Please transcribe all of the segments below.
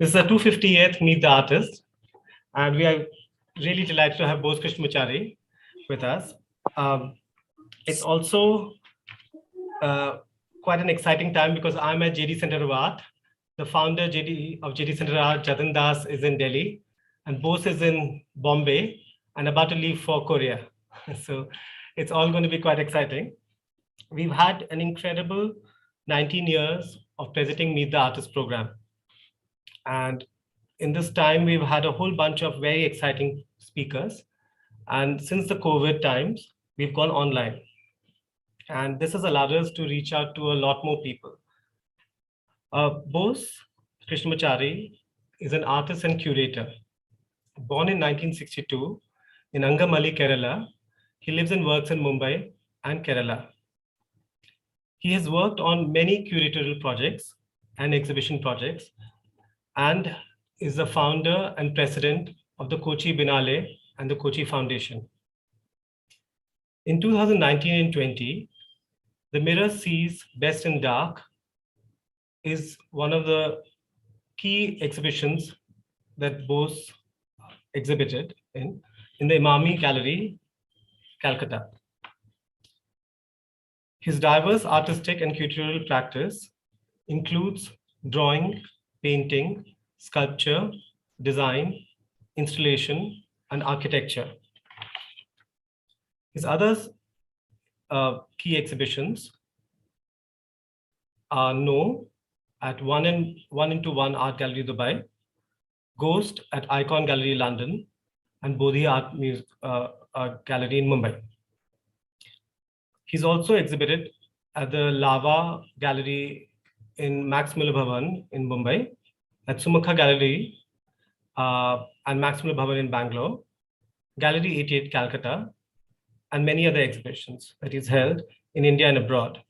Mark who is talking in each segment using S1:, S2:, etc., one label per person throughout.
S1: This is the 258th Meet the Artist, and we are really delighted to have Bose Krishnamachari with us. It's also quite an exciting time because I'm at JD Center of Art. The founder of JD Center of Art, Jatin Das, is in Delhi, and Bose is in Bombay and about to leave for Korea. So it's all going to be quite exciting. We've had an incredible 19 years of presenting Meet the Artist program. And in this time, we've had a whole bunch of very exciting speakers. And since the COVID times, we've gone online. And this has allowed us to reach out to a lot more people. Bose Krishnamachari is an artist and curator. Born in 1962 in Angamali, Kerala, he lives and works in Mumbai and Kerala. He has worked on many curatorial projects and exhibition projects and is the founder and president of the Kochi Biennale and the Kochi Foundation. In 2019 and 20, the Mirror Sees Best in Dark is one of the key exhibitions that Bose exhibited in the Imami Gallery, Calcutta. His diverse artistic and curatorial practice includes drawing, painting, sculpture, design, installation, and architecture. His other key exhibitions are No at 1:1 Art Gallery, Dubai, Ghost at Icon Gallery, London, and Bodhi Art Gallery in Mumbai. He's also exhibited at the Lava Gallery in Max Muller Bhavan in Mumbai, at Sumukha Gallery and Max Muller Bhavan in Bangalore, Gallery 88 Calcutta, and many other exhibitions that he's held in India and abroad.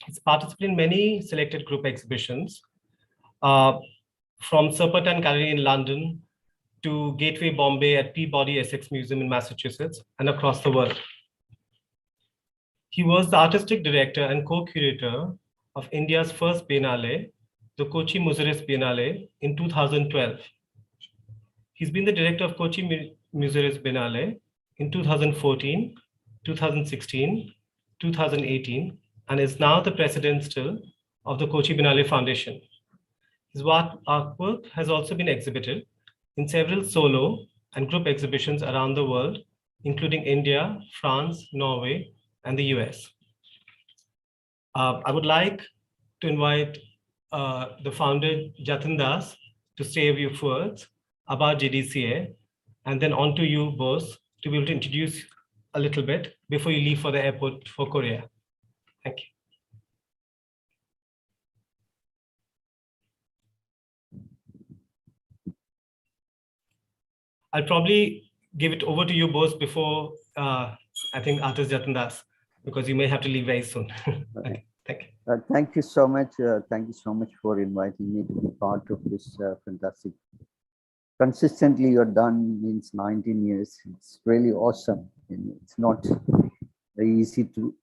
S1: He's participated in many selected group exhibitions from Serpentine Gallery in London to Gateway Bombay at Peabody Essex Museum in Massachusetts and across the world. He was the artistic director and co-curator of India's first Biennale, the Kochi-Muziris Biennale in 2012. He's been the director of Kochi-Muziris Biennale in 2014, 2016, 2018, and is now the president still of the Kochi Biennale Foundation. His artwork has also been exhibited in several solo and group exhibitions around the world, including India, France, Norway, and the US. I would like to invite the founder, Jatin Das, to say a few words about JDCA, and then on to you, Bose, to be able to introduce a little bit before you leave for the airport for Korea. Thank you. I'll probably give it over to you, Bose, before I think artist Jatin Das, because you may have to leave very soon. Okay, thank you.
S2: Thank you so much. Thank you so much for inviting me to be part of this fantastic. Consistently, you're done means 19 years. It's really awesome. And it's not very easy to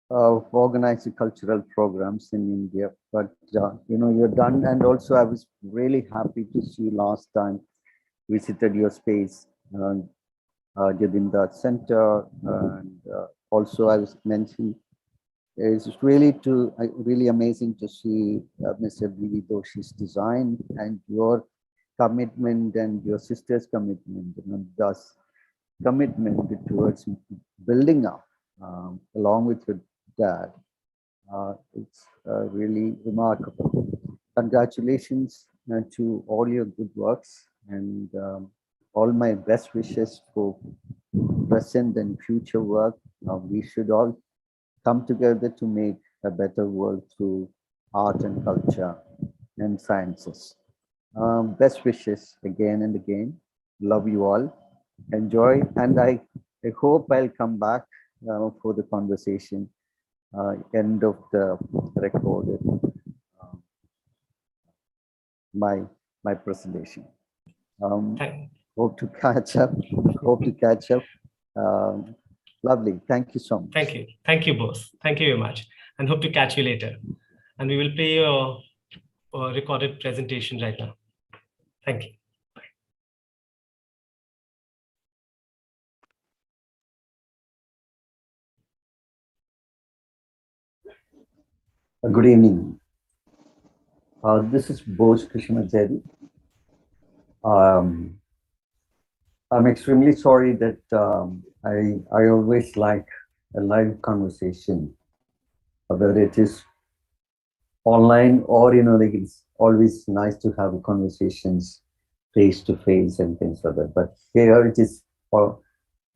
S2: organize the cultural programs in India, but you know, you're done. And also, I was really happy to see last time visited your space, Jadinda Center, and also I was mentioning it's really amazing to see Mr. B. Doshi's design and your commitment and your sister's commitment, and thus commitment towards building up along with your dad. It's really remarkable. Congratulations to all your good works, and all my best wishes for present and future work. We should all come together to make a better world through art and culture and sciences. Best wishes again and again. Love you all. Enjoy, and I hope I'll come back for the conversation. End of the recorded my presentation. Hope to catch up. Lovely. Thank you so much.
S1: Thank you. Thank you, Bose. Thank you very much. And hope to catch you later. And we will play your recorded presentation right now. Thank you.
S2: Good evening. This is Bose Krishnamachari. I'm extremely sorry that I always like a live conversation, whether it is online or like it's always nice to have conversations face to face and things like that. But here it is for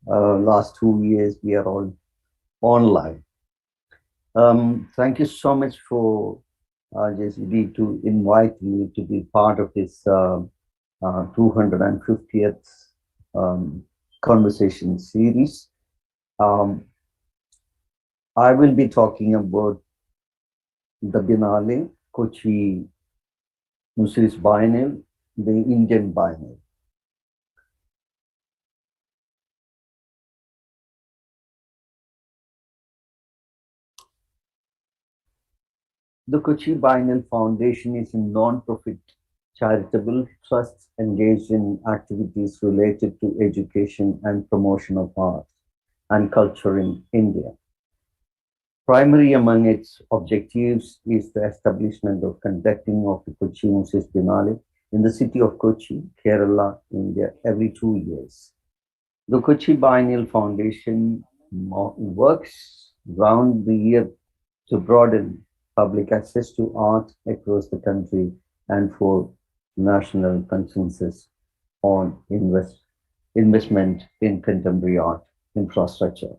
S2: last 2 years we are all online. Thank you so much for JCB to invite me to be part of this 250th conversation series. I will be talking about the Biennale, Kochi-Muziris Biennale, the Indian Biennale. The Kochi Biennale Foundation is a non-profit charitable trust engaged in activities related to education and promotion of art and culture in India. Primary among its objectives is the establishment of conducting of the Kochi-Muziris Biennale in the city of Kochi, Kerala, India, every 2 years. The Kochi Biennale Foundation works round the year to broaden public access to art across the country and for national consensus on investment in contemporary art infrastructure.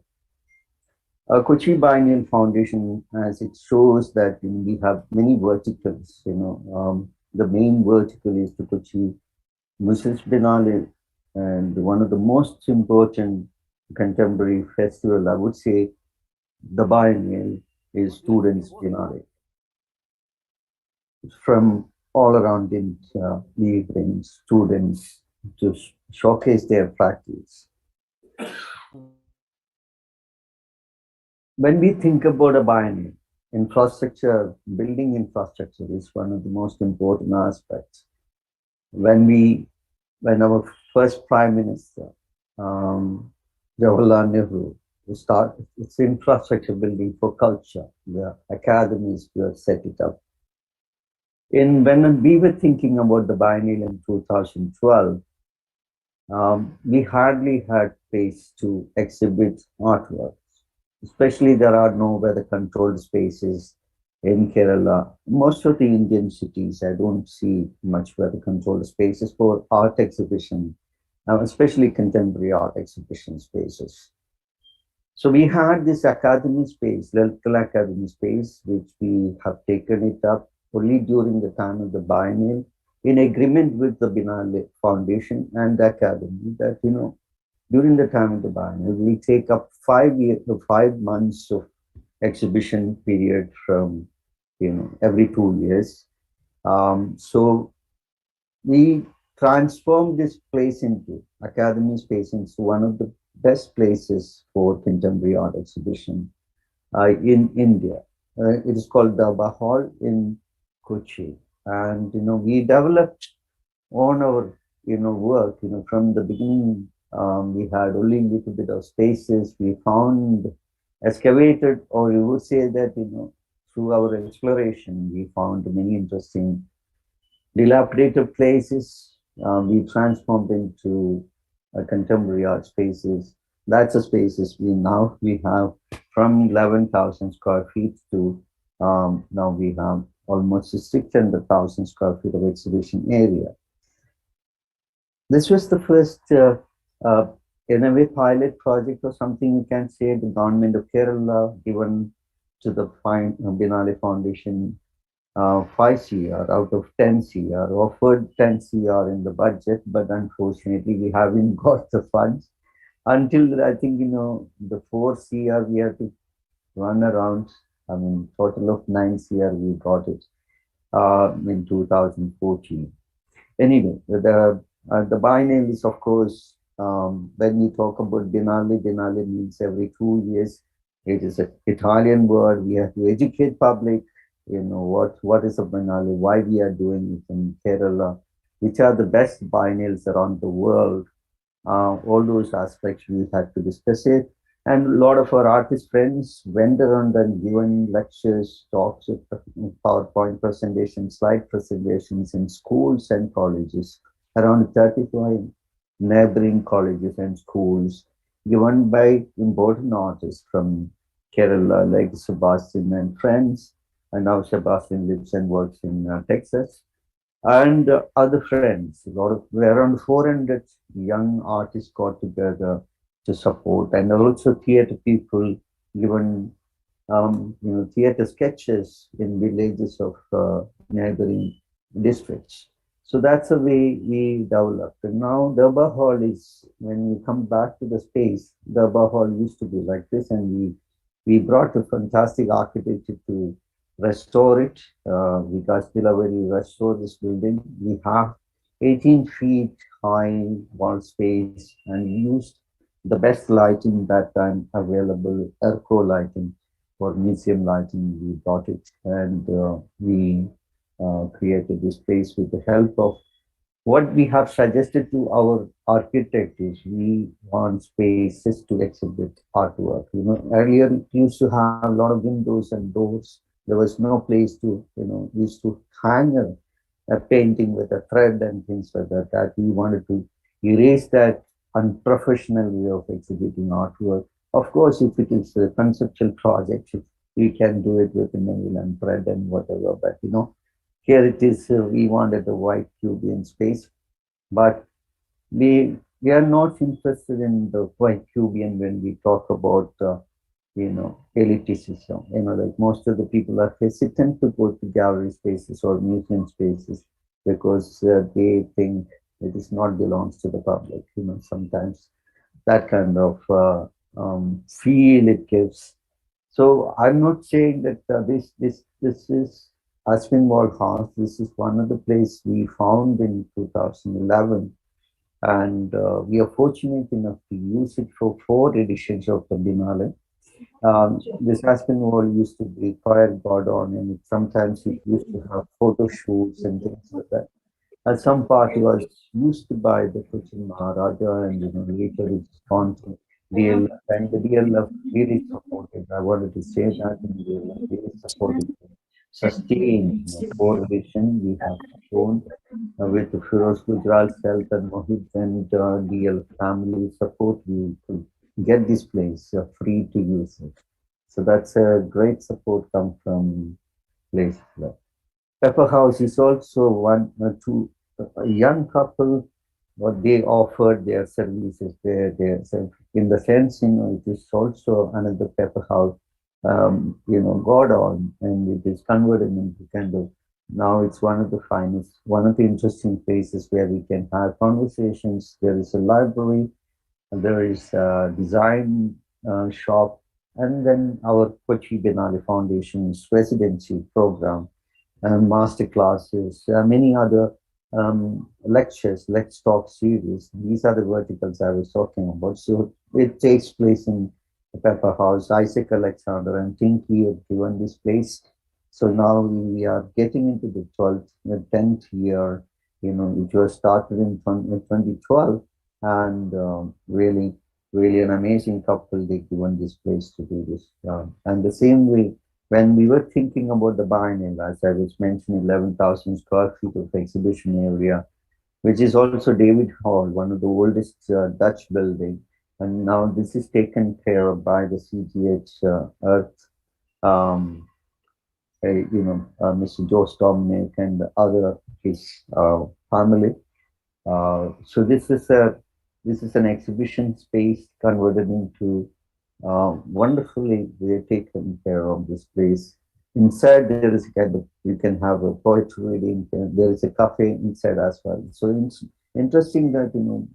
S2: Kochi Biennale Foundation, as it shows that we have many verticals. The main vertical is the Kochi-Muziris Biennale, and one of the most important contemporary festival, I would say, the Biennale is Students' Biennale. From all around India, we bring students to showcase their practice. When we think about a Biennale, infrastructure, building infrastructure is one of the most important aspects. When our first Prime Minister, Jawaharlal Nehru, started its infrastructure building for culture, the academies were set it up. When we were thinking about the Biennale in 2012, we hardly had space to exhibit artworks. Especially there are no weather-controlled spaces in Kerala. Most of the Indian cities, I don't see much weather-controlled spaces for art exhibition, especially contemporary art exhibition spaces. So we had this academy space, Lalital Academy space, which we have taken it up only during the time of the Biennale, in agreement with the Biennale Foundation and the Academy that, during the time of the Biennale, we take up 5 months of exhibition period from, every 2 years. So we transformed this place into Academy space into one of the best places for contemporary art exhibition in India. It is called Darbar Hall in Kochi, and we developed on our work. From the beginning, we had only a little bit of spaces. We found excavated, or you would say that through our exploration, we found many interesting dilapidated places. We transformed into contemporary art spaces. That's the spaces we have from 11,000 square feet to now we have almost 600,000 square feet of exhibition area. This was the first, in a way, pilot project or something you can say. The government of Kerala given to the Biennale Foundation 5 CR out of 10 CR, offered 10 CR in the budget, but unfortunately we haven't got the funds. Until I think, the 4 CR we have to run around, total of 9 CR we got it in 2014. Anyway, the Biennale is, of course, when we talk about Biennale means every 2 years. It is an Italian word. We have to educate public, what is a Biennale, why we are doing it in Kerala. which are the best biennials around the world. All those aspects we had to discuss it. And a lot of our artist friends went around and given lectures, talks, PowerPoint presentations, slide presentations in schools and colleges, around 35 neighboring colleges and schools, given by important artists from Kerala, like Sebastian and friends. And now Sebastian lives and works in Texas and other friends. A lot of around 400 young artists got together to support, and also theater people given theater sketches in villages of neighboring districts. So that's the way we developed. And now Durbar Hall is, when we come back to the space, Durbar Hall used to be like this, and we brought a fantastic architecture to restore it. We got Stilaveri restore this building. We have 18 feet high wall space and used the best lighting that time available, airco lighting for museum lighting. We bought it and we created this place with the help of what we have suggested to our architect is we want spaces to exhibit artwork. Earlier it used to have a lot of windows and doors. There was no place to, we used to hang a painting with a thread and things like that. That we wanted to erase that unprofessional way of exhibiting artwork. Of course, if it is a conceptual project, we can do it with a nail and thread and whatever. But here it is. We wanted a white Cuban space, but we are not interested in the white Cuban when we talk about elitism. Like most of the people are hesitant to go to gallery spaces or museum spaces because they think it is not belongs to the public. Sometimes that kind of feel it gives. So I'm not saying that this is Aspinwall House. This is one of the place we found in 2011, and we are fortunate enough to use it for 4 editions of the Biennale. This Aspinwall used to be fire garden, and sometimes it used to have photo shoots and things like that. At some part was used by the Cochin Maharaja, and later it's gone to real, and the real love really supported. I wanted to say that in real life, really supported sustain correlation we have shown with Firoz Gujral's health and Mohit and DL family support. We could get this place free to use it. So that's a great support come from place. Pepper House is also one, two, a young couple. What they offered their services there. So in the sense, it is also another Pepper House got on, and it is converted into kind of, now it's one of the finest, one of the interesting places where we can have conversations. There is a library, and there is a design shop, and then our Kochi Biennale Foundation's residency program, master classes, many other lectures, Let's Talk series. These are the verticals I was talking about. So it takes place in Pepper House. Isaac Alexander and Tinky have given this place. So now we are getting into the 10th year, which was started in 2012, and really an amazing couple. They given this place to do this. And the same way, when we were thinking about the Biennale, as I was mentioning, 11,000 square feet of exhibition area, which is also David Hall, one of the oldest Dutch building. And now this is taken care of by the CGH Earth, Mr. Joe Dominic and other his family. So this is an exhibition space converted into wonderfully they taken care of this place. Inside there is kind of, you can have a poetry reading. There is a cafe inside as well. So it's interesting that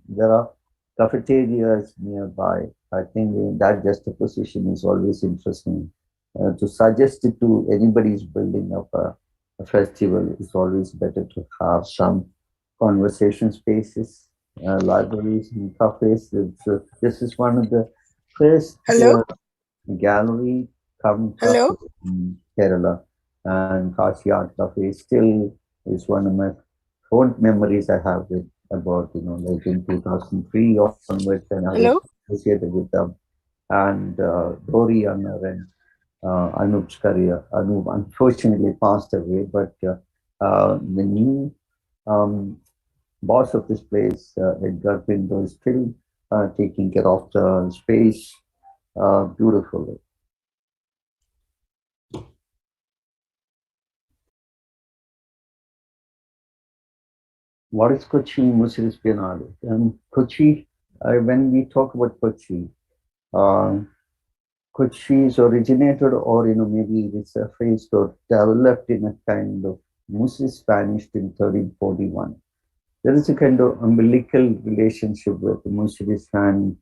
S2: there are cafeterias nearby. I think that juxtaposition is always interesting. To suggest it to anybody who's building up a festival, is always better to have some conversation spaces, libraries and cafes. This is one of the first gallery come cafe in Kerala, and Kashi Art Cafe still is one of my fond memories I have with about, like in 2003 onwards, and I was
S3: Hello?
S2: associated with them. And Dori Anna and Anup Skaria. Anup unfortunately passed away, but the new um, boss of this place, Edgar Pinto, is still taking care of the space beautifully. What is Kochi-Muziris Biennale? Kochi, when we talk about Kochi, uh, Kochi is originated, or maybe it's a phrase or developed in a kind of Muziris vanished in 1341. There is a kind of umbilical relationship with Muziris and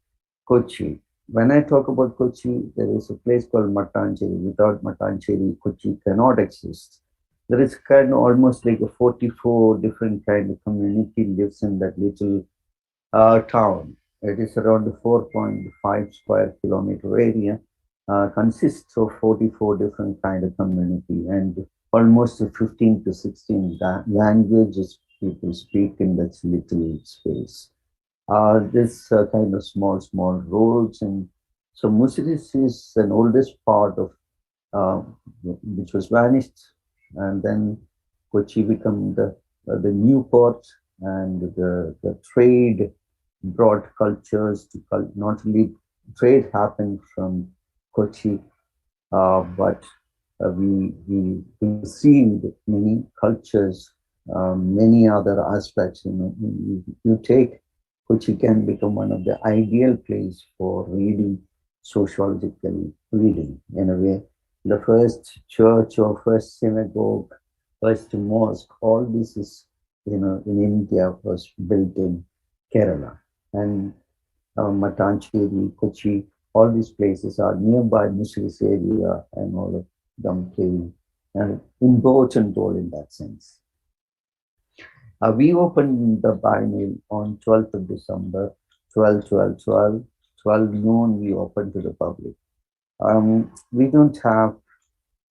S2: Kochi. When I talk about Kochi, there is a place called Mattancherry. Without Mattancherry, Kochi cannot exist. There is kind of almost like a 44 different kind of community lives in that little town. It is around a 4.5 square kilometer area, consists of 44 different kind of community and almost 15 to 16 languages people speak in that little space. This kind of small roads, and so Musiris is an oldest part of uh, which was vanished, and then Kochi became the new port, and the trade brought cultures to not only trade happened from Kochi, but we received many cultures, many other aspects. You take Kochi can become one of the ideal place for reading, sociological reading in a way. The first church or first synagogue, first mosque, all this is in India was built in Kerala, and Matancheri, Kochi, all these places are nearby Muziris area, and all of them play an important role in that sense. We opened the Biennale on 12th of December, 12 noon, we opened to the public. We don't have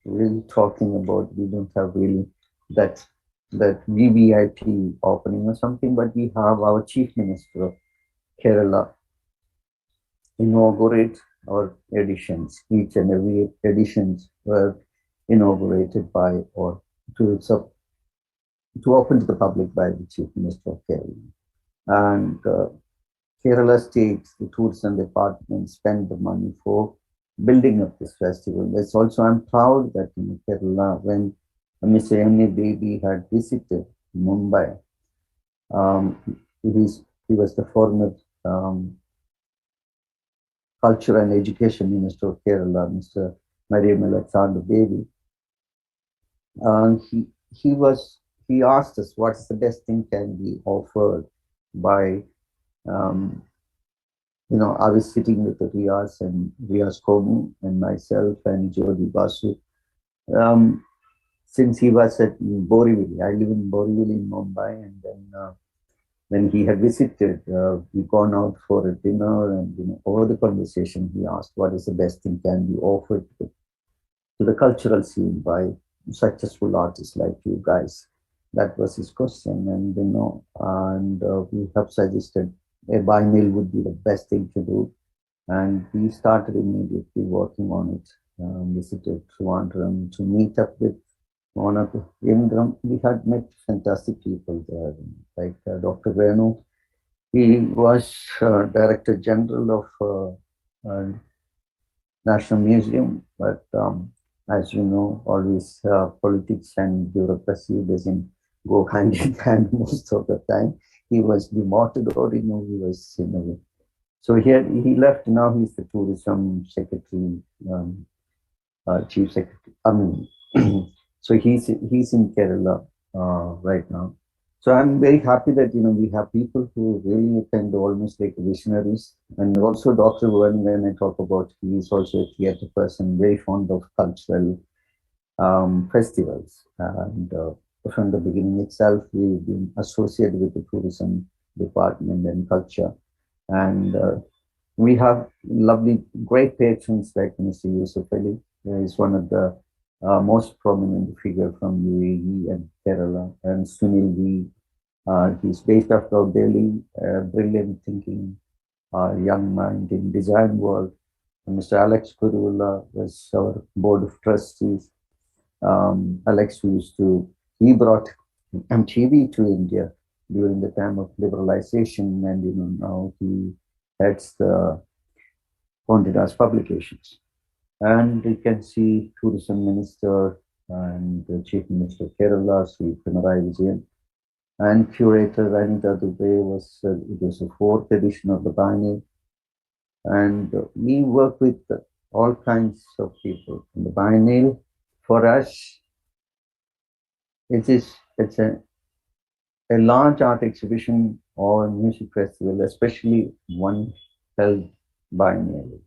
S2: really talking about, we don't have really that VVIP opening or something, but we have our Chief Minister of Kerala inaugurate our editions. Each and every editions were inaugurated by or to to open to the public by the Chief Minister of Kerala. And Kerala State, the tourism department spent the money for building up this festival. That's also, I'm proud that in Kerala, when Ms. Amy Baby had visited Mumbai, um, he was the former Culture and Education Minister of Kerala, Mr. Mariam Alexander Baby. He was he asked us what's the best thing can be offered by I was sitting with Riaz and Riaz Komu and myself and Jodi Basu. Um, since he was at Borivali, I live in Borivali in Mumbai, and then when he had visited, we gone out for a dinner, and over the conversation, he asked what is the best thing can be offered to the cultural scene by successful artists like you guys. That was his question, and we have suggested a biennial would be the best thing to do, and we started immediately working on it. Visited Trivandrum to meet up with one of the Indram. We had met fantastic people there, like Dr. Renu. He was Director General of National Museum, but as you know, always politics and bureaucracy doesn't go hand in hand most of the time. He was demoted, or he was in a way. So here he left. Now he's the tourism secretary, chief secretary. I mean, so he's in Kerala right now. So I'm very happy that we have people who really kind of almost like visionaries, and also Dr. When I talk about, he is also a theatre person, very fond of cultural festivals, and from the beginning itself, we've been associated with the tourism department and culture, and we have lovely, great patrons like Mr. Yusuf Ali. He's one of the most prominent figure from UAE and Kerala, and Sunil V. He's based out of Delhi, brilliant thinking, young mind in design world. And Mr. Alex Kurula was our board of trustees. Alex used to, he brought MTV to India during the time of liberalization, and now he heads the Contidas publications. And you can see tourism minister and the chief minister of Kerala, Sri Pinarayi Vijayan, and curator Anita Dubey was, it was the fourth edition of the Biennale. And we work with all kinds of people. In the Biennale, for us, it's a large art exhibition or music festival, especially one held biennially.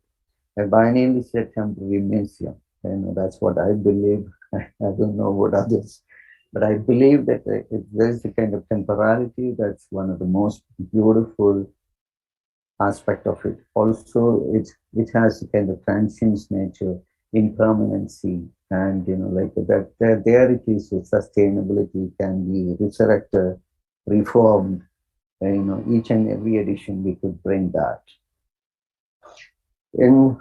S2: A biennial is a temporary museum. That's what I believe. I don't know what others, but I believe that if there's a kind of temporality, that's one of the most beautiful aspect of it. Also, it has a kind of transience nature, impermanency, and like that. There it is. Sustainability can be resurrected, reformed. Each and every edition we could bring that in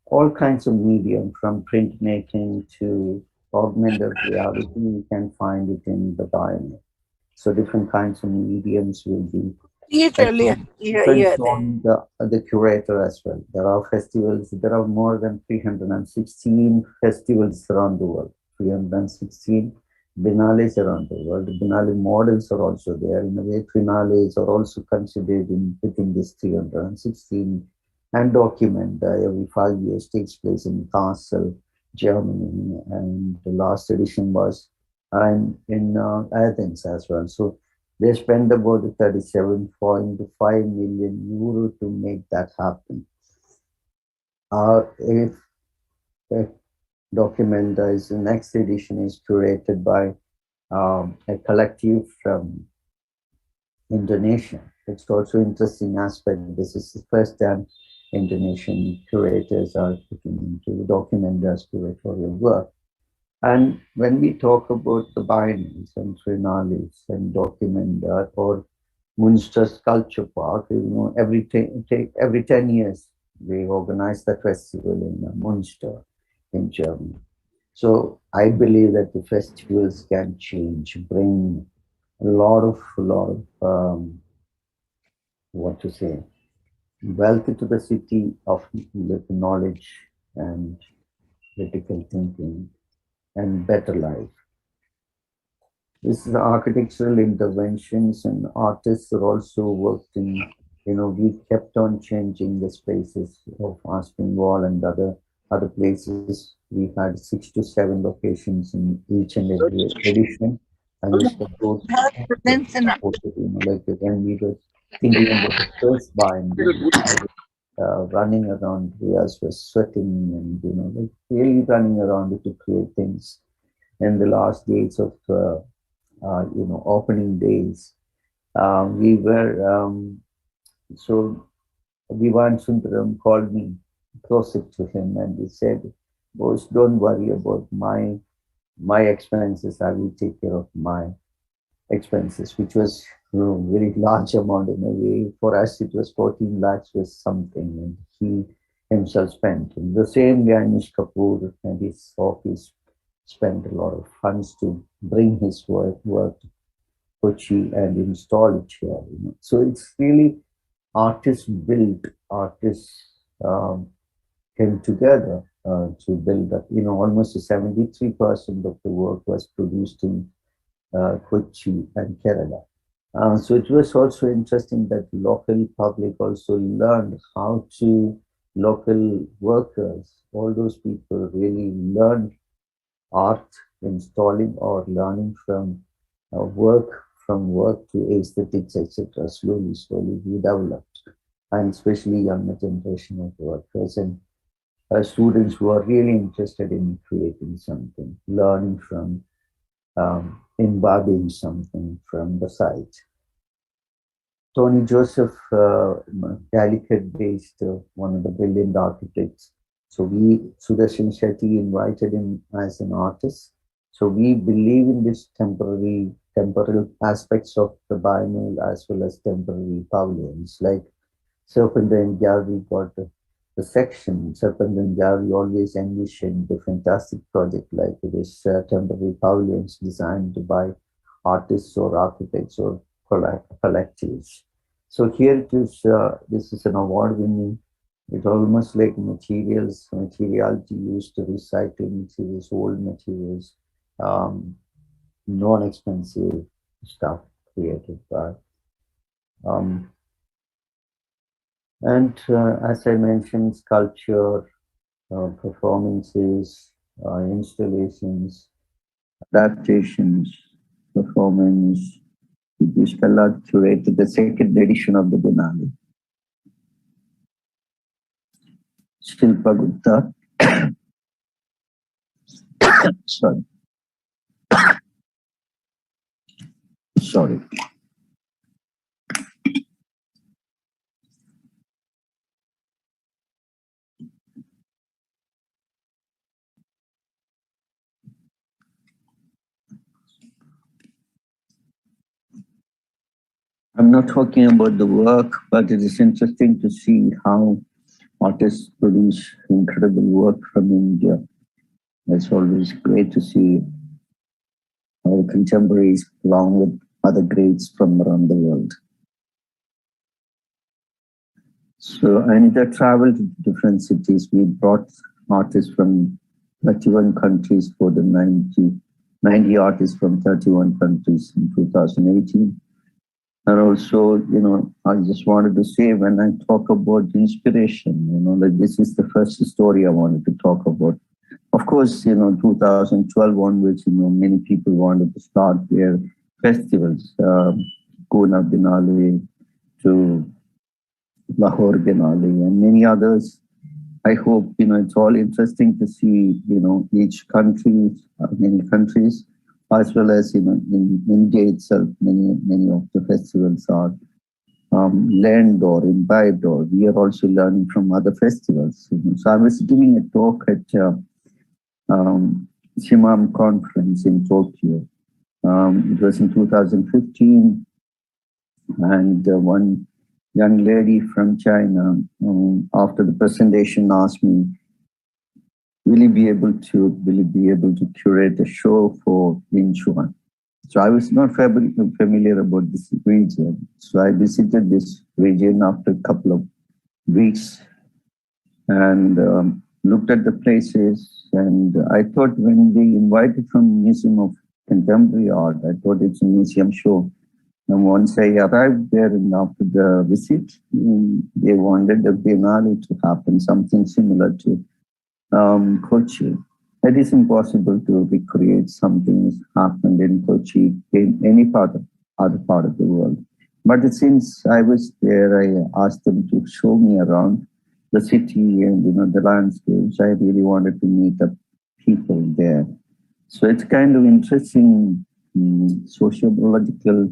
S2: all kinds of medium, from printmaking to augmented reality. You can find it in the biome. So different kinds of mediums will be. It
S3: Literally,
S2: depends
S3: yeah, there.
S2: on the curator as well. There are festivals, there are more than 316 festivals around the world, 316 biennales around the world. Biennale models are also there. In a way, triennales are also considered within this 316, and document every 5 years takes place in Kassel, Germany, and the last edition was in Athens as well. So they spend about 37.5 million euro to make that happen. If the document is the next edition is curated by a collective from Indonesia. It's also interesting aspect. This is the first time Indonesian curators are looking into the document as curatorial work. And when we talk about the biennales and triennales and document or Munster Sculpture Park, every 10 years we organize the festival in Munster in Germany. So I believe that the festivals can change, bring a lot of what to say, wealth to the city of with knowledge and critical thinking and better life. This is architectural interventions, and artists are also worked in, we kept on changing the spaces of Aspin Wall and other places. We had 6 to 7 locations in each and every edition. And Mr. Bose
S3: Her presence in
S2: supported, like when we were thinking about the first biennial, I was running around, Riaz was sweating and, like really running around to create things. In the last days of opening days. We were so Vivan Sundaram called me closer to him, and he said, "Boss, don't worry about my expenses. I will take care of my expenses," which was very large amount in a way. For us, it was 14 lakhs was something, and he himself spent. In the same way, Anish Kapoor and his office spent a lot of funds to bring his work to Kochi and install it here. So it's really artists built, artists came together to build that. Almost 73% of the work was produced in Kochi and Kerala. So it was also interesting that local public also learned how to, local workers, all those people really learned art, installing or learning from work to aesthetics, etc. Slowly we developed, and especially younger generation of workers and students who are really interested in creating something, learning from, embodying something from the site. Tony Joseph, Calicut-based, one of the brilliant architects. So Sudarshan Shetty invited him as an artist. So we believe in this temporary temporal aspects of the biennial as well as temporary pavilions. Like Serpentine Gallery got the section. Serpentine Gallery always envisioned a fantastic project like this temporary pavilions designed by artists or architects or collectives. So here it is. This is an award-winning. It's almost like materiality used to recycle materials, old materials, um, non-expensive stuff created by. Um, and as I mentioned, sculpture, performances, installations, adaptations, performance. Vishkala curated the second edition of the Biennale. Shilpa Gupta, sorry, sorry. I'm not talking about the work, but it is interesting to see how artists produce incredible work from India. It's always great to see our contemporaries along with other greats from around the world. So Anita traveled to different cities. We brought artists from 31 countries for the 90 artists from 31 countries in 2018. And also, I just wanted to say when I talk about inspiration, like this is the first story I wanted to talk about. Of course, 2012 onwards, many people wanted to start their festivals, Kuna Biennale to Lahore Biennale and many others. I hope, it's all interesting to see, each country, many countries, as well as, in India itself, many of the festivals are learned or imbibed, or we are also learning from other festivals. So I was giving a talk at Shimam conference in Tokyo. It was in 2015, and one young lady from China, after the presentation, asked me, will you be able to curate a show for Incheon? So I was not familiar about this region. So I visited this region after a couple of weeks and looked at the places. And I thought when they invited from Museum of Contemporary Art, I thought it's a museum show. And once I arrived there and after the visit, they wanted the Biennale to happen, something similar to Kochi. It is impossible to recreate something that happened in Kochi in any other part of the world. But since I was there, I asked them to show me around the city and the landscapes. I really wanted to meet the people there. So it's kind of interesting sociological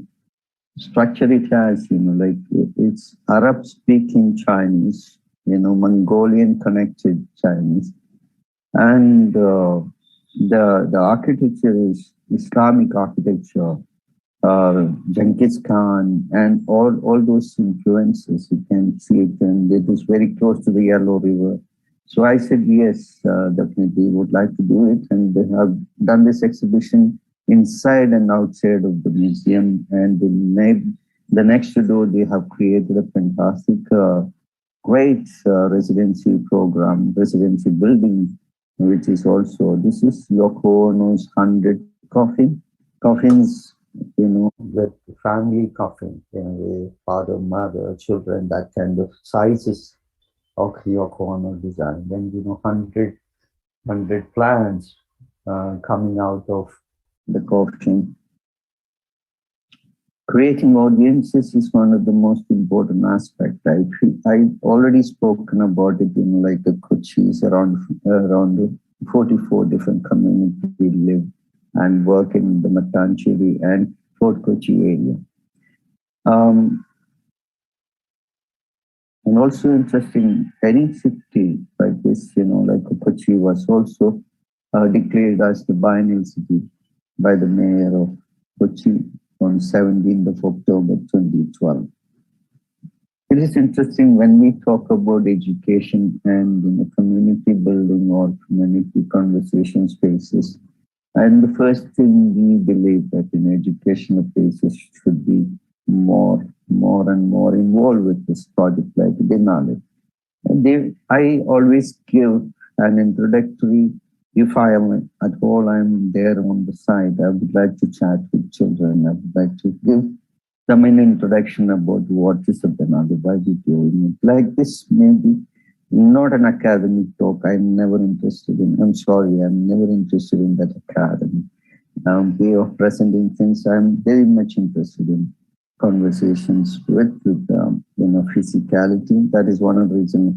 S2: structure it has. Like it's Arab speaking Chinese, Mongolian connected Chinese. And the architecture is Islamic architecture, Genghis Khan, and all those influences. You can see it, and it is very close to the Yellow River. So I said, yes, definitely would like to do it. And they have done this exhibition inside and outside of the museum. And the next to do, they have created a fantastic, great residency building, which is also, this is Yoko Ono's 100 coffins, the family coffin, father, mother, children, that kind of sizes of Yoko Ono design. Then, 100 plants coming out of the coffin. Creating audiences is one of the most important aspects. I've already spoken about it, like the Kochis, around 44 different communities live and work in the Matanchiri and Fort Kochi area. And also interesting, any city like this, like Kochi was also declared as the biennial city by the mayor of
S3: Kochi on 17th of October 2012. It is interesting when we talk about education and community building or community conversation spaces. And the first thing we believe that educational places should be more and more involved with this project like Biennale. I always give an introductory. If I am at all, I'm there on the side. I would like to chat with children. I would like to give them an introduction about what is a Biennale, why we doing it. Like this, maybe not an academic talk. I'm never interested in. I'm sorry, I'm never interested in that academic way of presenting things. I'm very much interested in conversations with physicality. That is one of the reasons.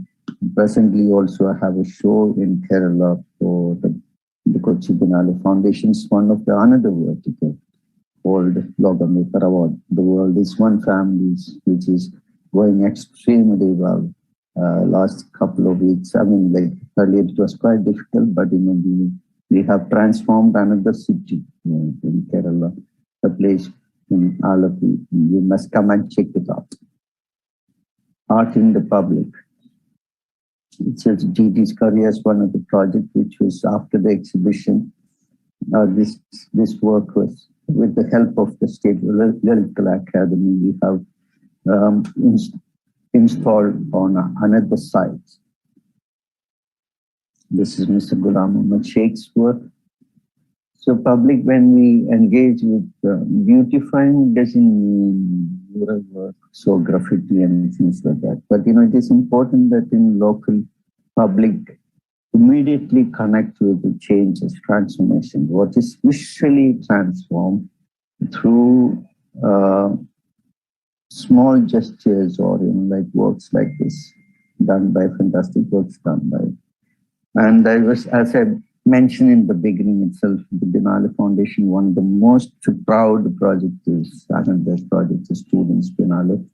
S3: Presently, also I have a show in Kerala for the Kochi Biennale Foundation's one of the another vertical called Logame Parawad. The world is one family, which is going extremely well. Last couple of weeks, I mean, like earlier it was quite difficult, but we have transformed another city in Kerala, a place in Alapi. You must come and check it out. Art in the public. It's G.T.'s career as one of the projects, which was after the exhibition. This work was with the help of the State Lyrical Academy. We have installed on another site. This is Mr. Ghulam Ahmad Sheikh's work. So public, when we engage with beautifying, doesn't mean mural work, so graffiti and things like that. But it is important that in local public immediately connect with the changes, transformation, what is visually transformed through small gestures or like works like this, done by fantastic works done by. And I was, as I mentioned in the beginning itself, the Biennale Foundation, one of the most proud projects is another project, the Students Biennale.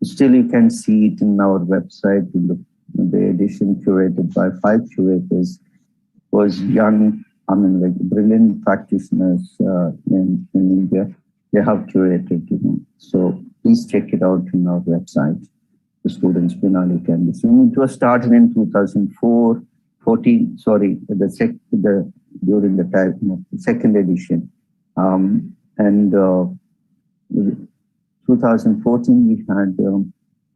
S3: Still, you can see it in our website. In the edition curated by 5 curators was young, like brilliant practitioners in India. They have curated, So please check it out in our website. The Students Biennale can be seen. It was started in 2004. During the time of the second edition. 2014, we had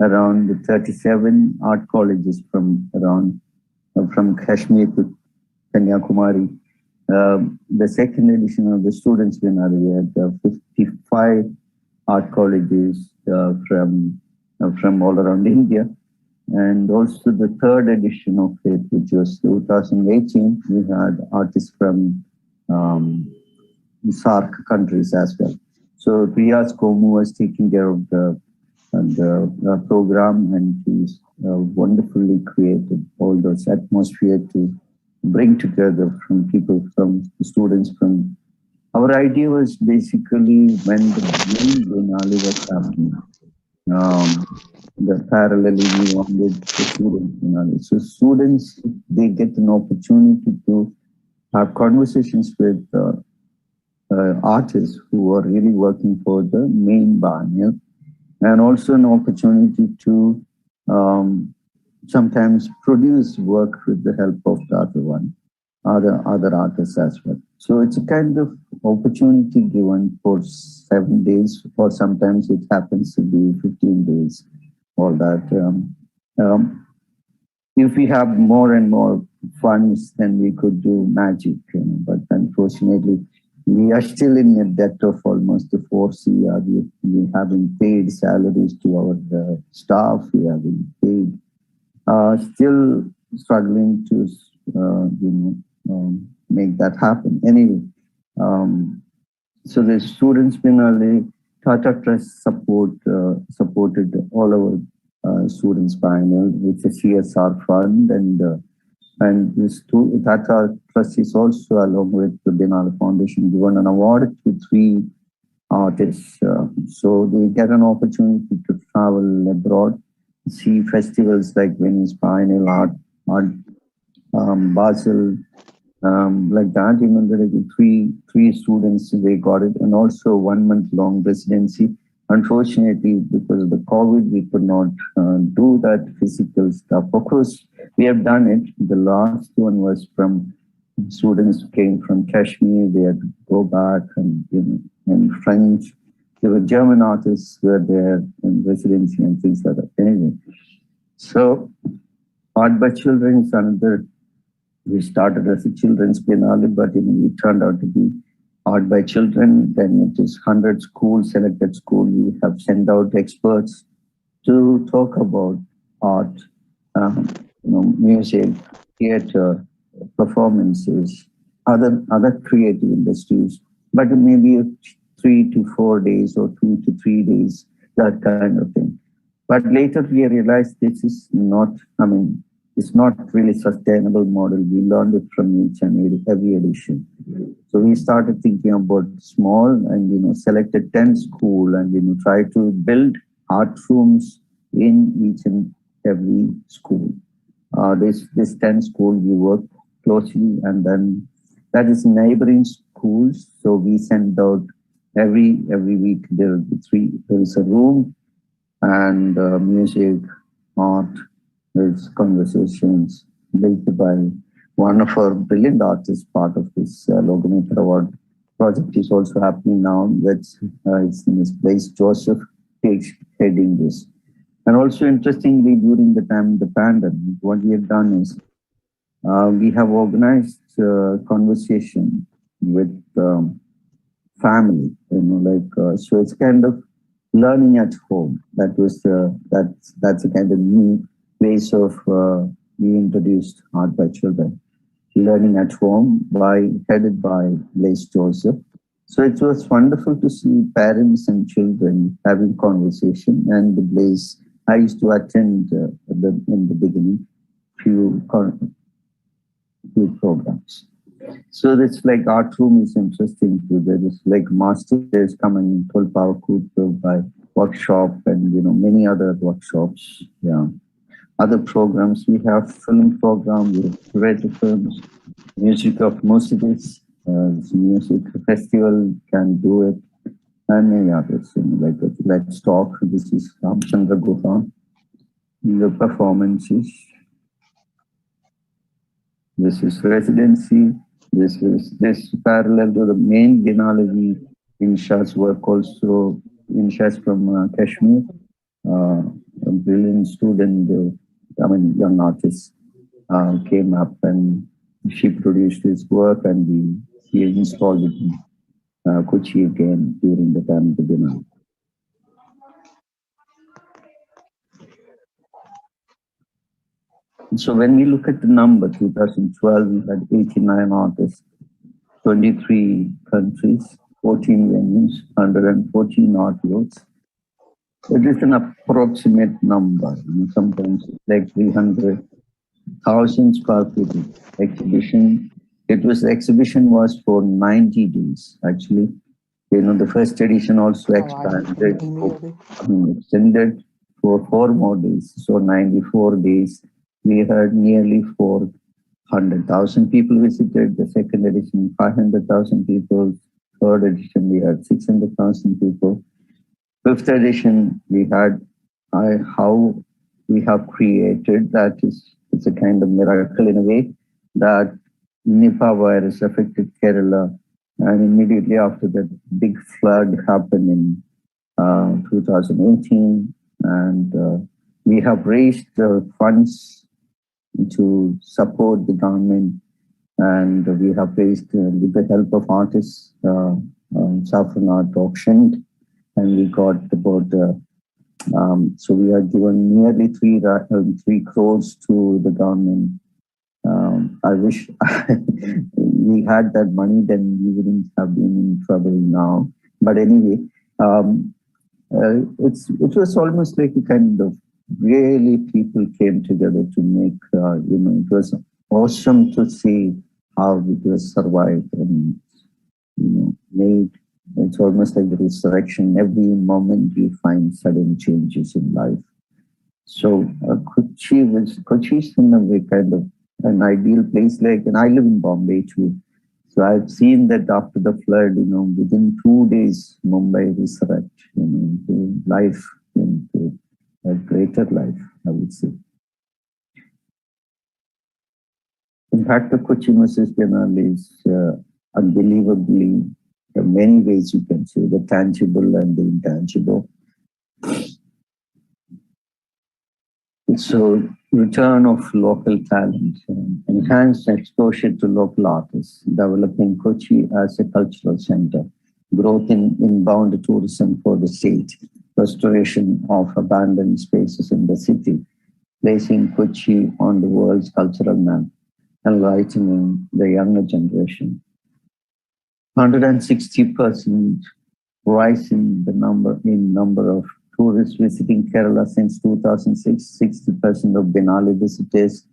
S3: around 37 art colleges from Kashmir to Kanyakumari. The second edition of the Students Biennale, we had 55 art colleges from all around India. And also the third edition of it, which was 2018, we had artists from the SAARC countries as well. So Riyaz Komu was taking care of the program, and he's wonderfully created all those atmosphere to bring together from people, from students from. Our idea was basically when the Biennale was happening. The parallelly we wanted the students. So students, they get an opportunity to have conversations with artists who are really working for the main biennial, and also an opportunity to sometimes produce work with the help of the other artists as well. So it's a kind of opportunity given for 7 days, or sometimes it happens to be 15 days. All that. If we have more and more funds, then we could do magic. But unfortunately, we are still in a debt of almost 4 CR. We haven't paid salaries to our staff. We haven't paid. Still struggling to make that happen. Anyway, so the Students Biennale, Tata Trust supported all our students biennial with the CSR fund, and this Tata Trust is also, along with the Biennale Foundation, given an award to 3 artists. So they get an opportunity to travel abroad, see festivals like Venice Biennale, Art Basel, like that. There are three students, they got it, and also 1 month long residency. Unfortunately, because of the COVID, we could not do that physical stuff. Of course, we have done it. The last one was from students who came from Kashmir. They had to go back, and and French. There were German artists who were there in residency and things like that. Anyway, so Art by Children is another. We started as a children's biennale, but it turned out to be Art by Children. Then it is 100 schools, selected school. We have sent out experts to talk about art, music, theater, performances, other creative industries. But maybe 3 to 4 days or 2 to 3 days, that kind of thing. But later we realized this is not, it's not really sustainable model. We learned it from each and every edition. So we started thinking about small and, selected 10 school and, try to build art rooms in each and every school. This 10 school, we work closely, and then that is neighboring schools. So we send out every week, there is a room, and music, art, there's conversations built by one of our brilliant artists. Part of this Co-Curator Award project is also happening now. That's his name is Bose Joseph, heading this. And also interestingly, during the time of the pandemic, what we have done is we have organized conversation with family, so it's kind of learning at home. That's a kind of new ways of we introduced Art by Children, learning at home, headed by Bose Joseph. So it was wonderful to see parents and children having conversation. And the Bose, I used to attend in the beginning few programs. So this art room is interesting too. There is masters coming, 12 power by workshop, and many other workshops. Yeah. Other programs, we have film program, we have curated films, music of Muziris, music festival can do it, and many others. Let's talk. This is Ramchandra Guha. The performances. This is residency. This parallel to the main Biennale in Shah's work also. In Shah's from Kashmir, a brilliant student. Young artist came up and she produced his work, and he installed it in Kochi again during the time of the Biennale. So when we look at the number, 2012, we had 89 artists, 23 countries, 14 venues, 114 artworks. It is an approximate number. Sometimes it's like 300,000 square feet exhibition. The exhibition was for 90 days, actually. The first edition also expanded, extended for 4 more days. So 94 days. We had nearly 400,000 people visited. The second edition, 500,000 people. Third edition, we had 600,000 people. Fifth edition, we had how we have created, it's a kind of miracle in a way, that Nipah virus affected Kerala, and immediately after that, big flood happened in 2018, and we have raised funds to support the government, and we have raised with the help of artists, Saffron Art auctioned. And we got about, so we are given nearly 3 crores to the government. I wish we had that money, then we wouldn't have been in trouble now. But anyway, it was almost like a kind of really people came together to make, it was awesome to see how it was survived and, made. It's almost like the resurrection. Every moment you find sudden changes in life. So Kochi is in a way kind of an ideal place like, and I live in Bombay too. So I've seen that after the flood, within 2 days, Mumbai resurrected, to life, into a greater life, I would say. In fact, the Kochi-Muziris Biennale is unbelievably, there are many ways you can say, the tangible and the intangible. So return of local talent, enhanced exposure to local artists, developing Kochi as a cultural center, growth in inbound tourism for the state, restoration of abandoned spaces in the city, placing Kochi on the world's cultural map, enlightening the younger generation. 160% rise in the number of tourists visiting Kerala since 2006. 60% of Biennale visitors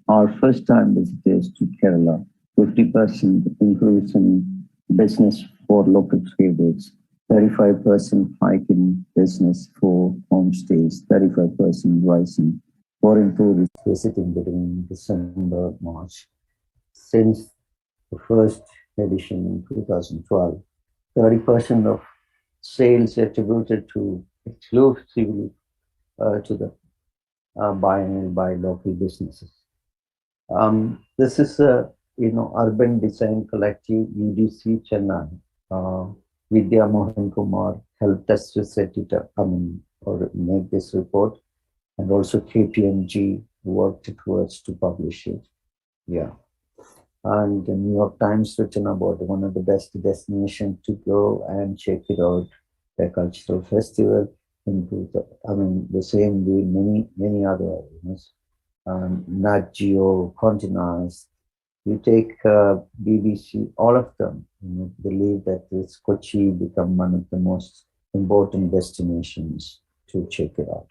S3: are first-time visitors to Kerala. 50% increase in business for local traders. 35% hike in business for homestays. 35% rise in foreign tourists visiting between December and March. Since the first edition in 2012, 30% of sales attributed to exclusively to the Biennale by local businesses. This is a urban design collective UDC Chennai. Vidya Mohan Kumar helped us to set it up, or make this report, and also KPMG worked towards to publish it. Yeah. And the New York Times written about one of the best destinations to go and check it out, the cultural festival. The same way many other areas. Nat Geo, Continents, you take BBC, all of them believe that this Kochi become one of the most important destinations to check it out.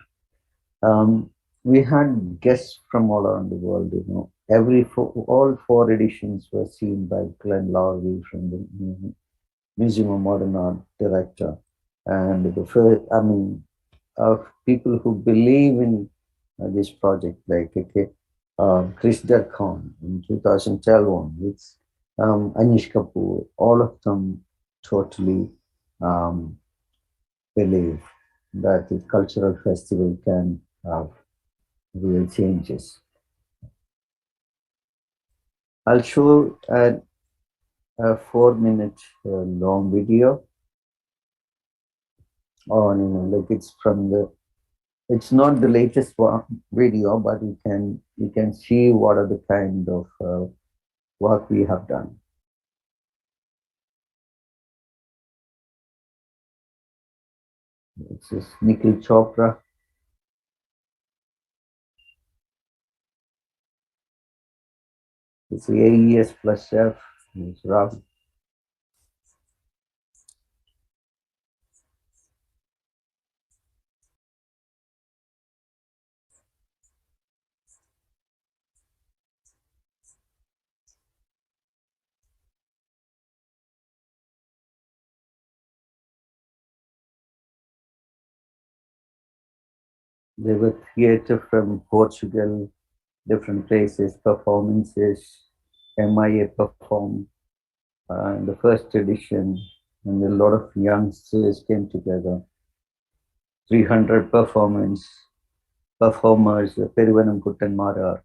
S3: We had guests from all around the world, all 4 editions were seen by Glenn Lowry from the Museum of Modern Art director. And the first, of people who believe in this project, like Chris Khan in 2012, with Anish Kapoor, all of them totally believe that the cultural festival can have real changes. I'll show a 4-minute long video on, like it's not the latest video, but you can see what are the kind of work we have done. This is Nikhil Chopra. It's AES plus F. It's Rav. There were theatre from Portugal, different places, performances. MIA performed in the first edition, and a lot of youngsters came together. 300 performers, Peruvanam Kuttanmara.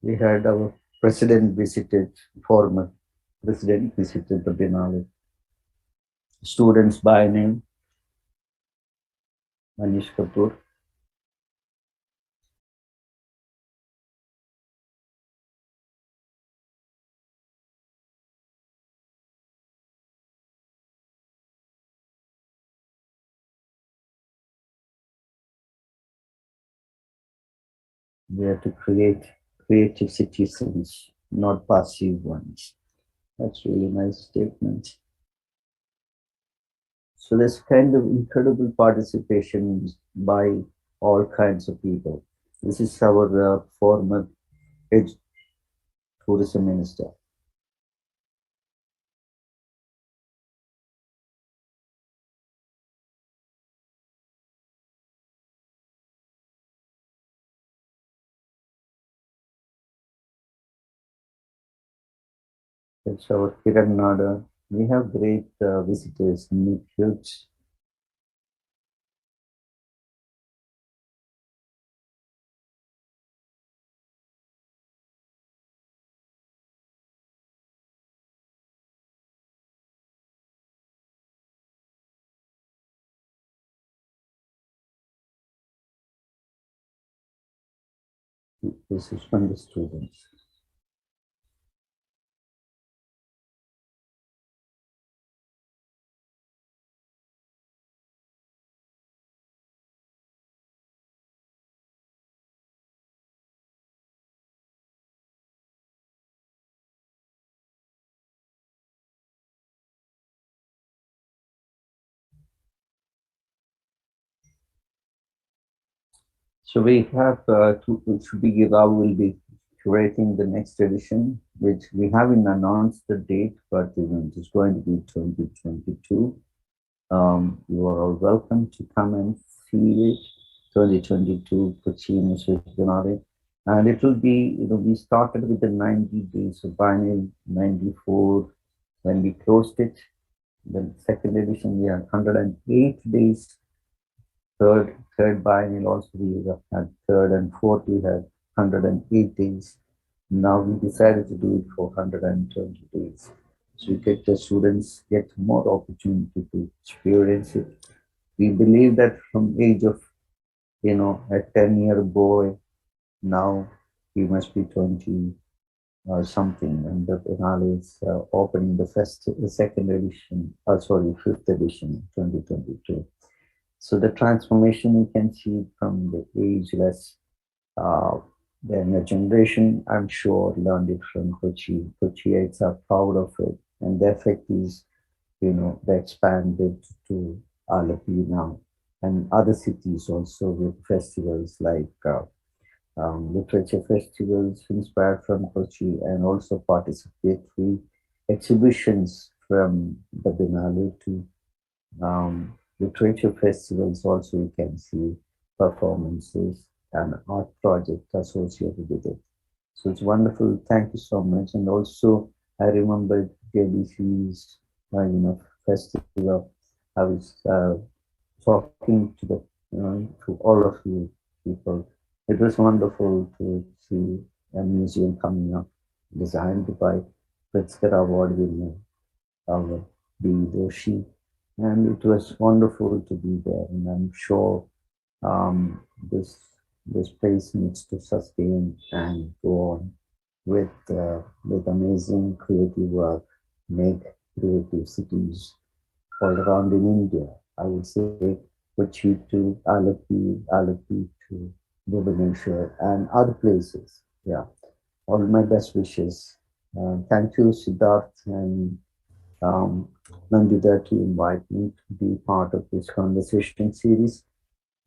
S3: We had our former president visited the Biennale. Students by name.
S2: Manish Kapoor. We have to create creative citizens, not passive ones. That's really nice statement. So there's kind of incredible participation by all kinds of people. This is our former tourism minister. That's our Kiran Nada. We have great visitors, meet huge. This is from the students. So we have Rahul will be curating the next edition, which we haven't announced the date, but it is going to be 2022. You are all welcome to come and see it. 2022 Kochi-Muziris Biennale. And it will be, we started with the 90 days of Biennale, 94 when we closed it. The second edition, we had 108 days. Third biennial also we had third and fourth we had 108 days. Now we decided to do it for 120 days. So we get the students get more opportunity to experience it. We believe that from age of, a 10-year boy, now he must be 20 or something, and the Biennale is opening the second edition, fifth edition, 2022. So the transformation you can see from the ageless, then the generation, I'm sure, learned it from Kochi. Kochiites are proud of it, and the effect is, they expanded to Alapi now, and other cities also with festivals like literature festivals inspired from Kochi, and also participatory exhibitions from the Biennale to literature festivals. Also, you can see performances and art projects associated with it. So it's wonderful. Thank you so much. And also, I remember JBC's festival. I was talking to to all of you people. It was wonderful to see a museum coming up, designed by Pritzker Award winner, our B. Doshi, and it was wonderful to be there. And I'm sure um, this this place needs to sustain and go on with amazing creative work, make creative cities all around in India. I would say Kochi to Alapi to Bhubaneswar and other places. Yeah, all my best wishes. Thank you, Siddharth and Nandita, to invite me to be part of this conversation series.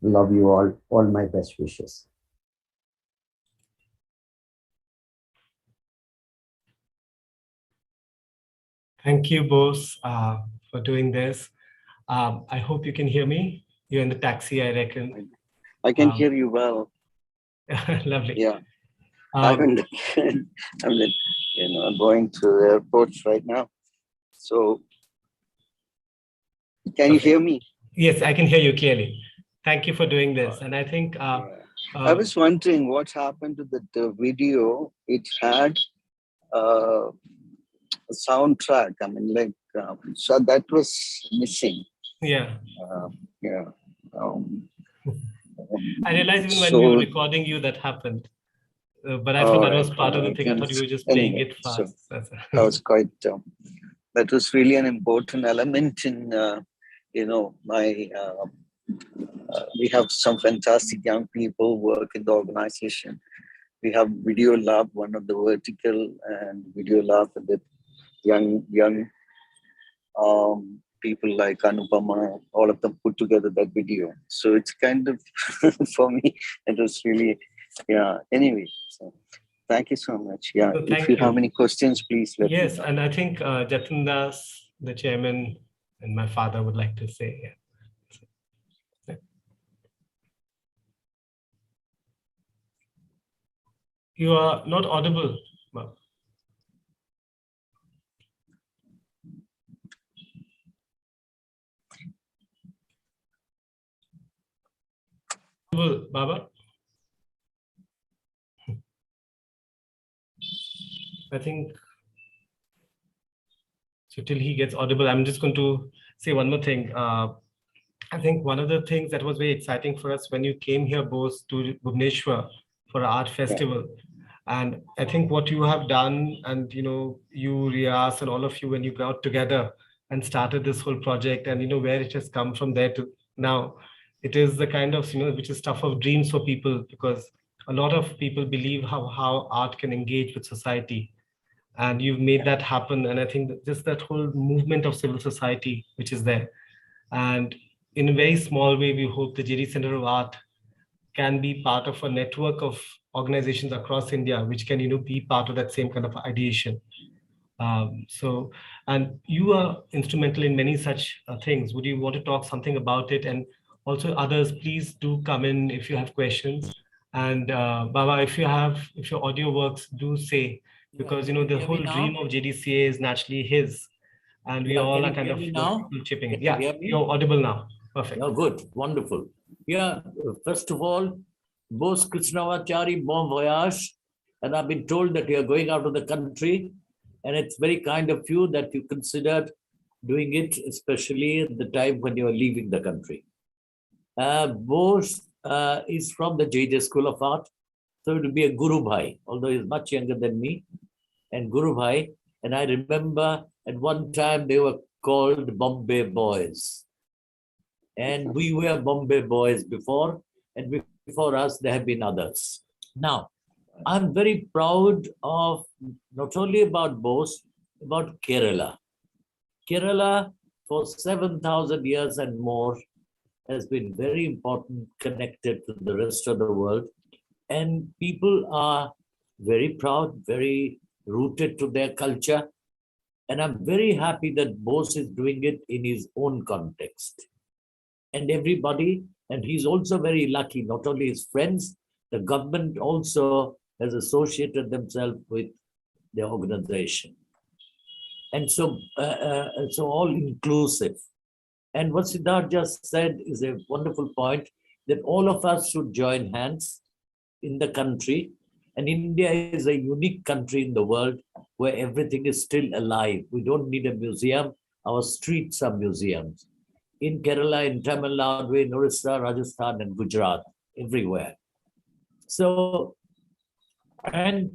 S2: Love you all. All my best wishes.
S1: Thank you, Bose, for doing this. I hope you can hear me. You're in the taxi, I reckon.
S4: I can hear you well.
S1: Lovely.
S4: Yeah. I'm going to the airport right now. So can you hear me?
S1: Yes, I can hear you clearly. Thank you for doing this. And I think
S4: I was wondering what happened to the video. It had a soundtrack. I mean, so that was missing.
S1: Yeah.
S4: Yeah.
S1: I realized even when we were
S4: So,
S1: recording you that happened. But I thought that was part of the thing. I thought you were just playing
S4: anyway,
S1: it
S4: so
S1: fast.
S4: that was quite, that was really an important element in, my, we have some fantastic young people work in the organization. We have Video Lab, one of the vertical, and Video Lab with young people like Anupama, all of them put together that video. So it's kind of, for me, it was really, yeah. Anyway, so thank you so much. Yeah,
S1: So
S4: if
S1: thank
S4: you have
S1: you.
S4: any questions, please let me
S1: Yes,
S4: know.
S1: and I think Jatin Das, the chairman, and my father would like to say, yeah. You are not audible. Baba. Baba? I think, so till he gets audible, I'm just going to say one more thing. I think one of the things that was very exciting for us when you came here, Bose, to Bhubaneswar for our art festival. And I think what you have done, and you, Riaz, and all of you, when you got together and started this whole project, and where it has come from there to now, it is the kind of which is stuff of dreams for people, because a lot of people believe how art can engage with society, and you've made that happen. And I think that just that whole movement of civil society which is there, and in a very small way, we hope the JD Center of Art can be part of a network of organizations across India, which can, be part of that same kind of ideation. And you are instrumental in many such things. Would you want to talk something about it? And also others, please do come in if you have questions. And Baba, if your audio works, do say, because the whole dream of JDCA is naturally his, and we all are kind of people chipping in. Yeah, you're audible now. Perfect.
S5: Oh, good, wonderful. Yeah, first of all, Bose Krishnamachari, bon voyage. And I've been told that you're going out of the country, and it's very kind of you that you considered doing it, especially at the time when you're leaving the country. Bose is from the JJ School of Art, so it will be a Guru Bhai, although he's much younger than me, and Guru Bhai. And I remember at one time they were called Bombay Boys. And we were Bombay Boys before, and before us, there have been others. Now, I'm very proud of not only about Bose, about Kerala. Kerala, for 7,000 years and more, has been very important, connected to the rest of the world. And people are very proud, very rooted to their culture. And I'm very happy that Bose is doing it in his own context. And everybody, and he's also very lucky, not only his friends, the government also has associated themselves with the organization. And so, all inclusive. And what Siddharth just said is a wonderful point, that all of us should join hands in the country. And India is a unique country in the world where everything is still alive. We don't need a museum. Our streets are museums. In Kerala, in Tamil Nadu, in Orissa, Rajasthan, and Gujarat, everywhere. So, and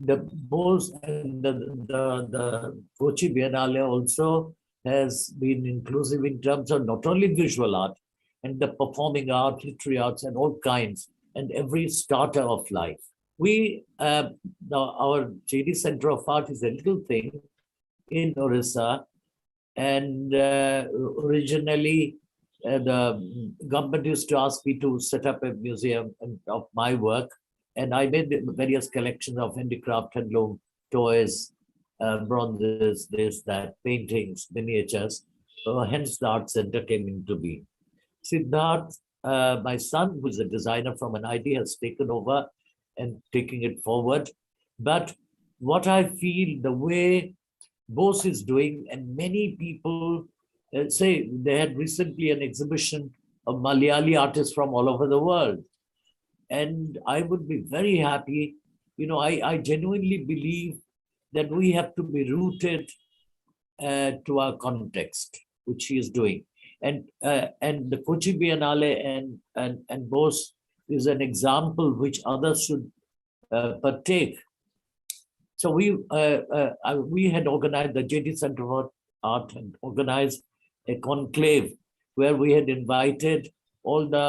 S5: the Bose and the Kochi Biennale also has been inclusive in terms of not only visual art and the performing art, literary arts, and all kinds, and every starter of life. We, our JD Center of Art is a little thing in Orissa, and originally the government used to ask me to set up a museum of my work, and I made various collections of handicraft, handloom, toys, bronzes, this, that, paintings, miniatures. Hence the art center came into being. Siddharth, my son, who's a designer from an idea, has taken over and taking it forward. But what I feel, the way Bose is doing, and many people say they had recently an exhibition of Malayali artists from all over the world. And I would be very happy. I genuinely believe that we have to be rooted to our context, which he is doing. And the Kochi Biennale and Bose is an example which others should partake. So we had organized the JD Center for Art and organized a conclave where we had invited all the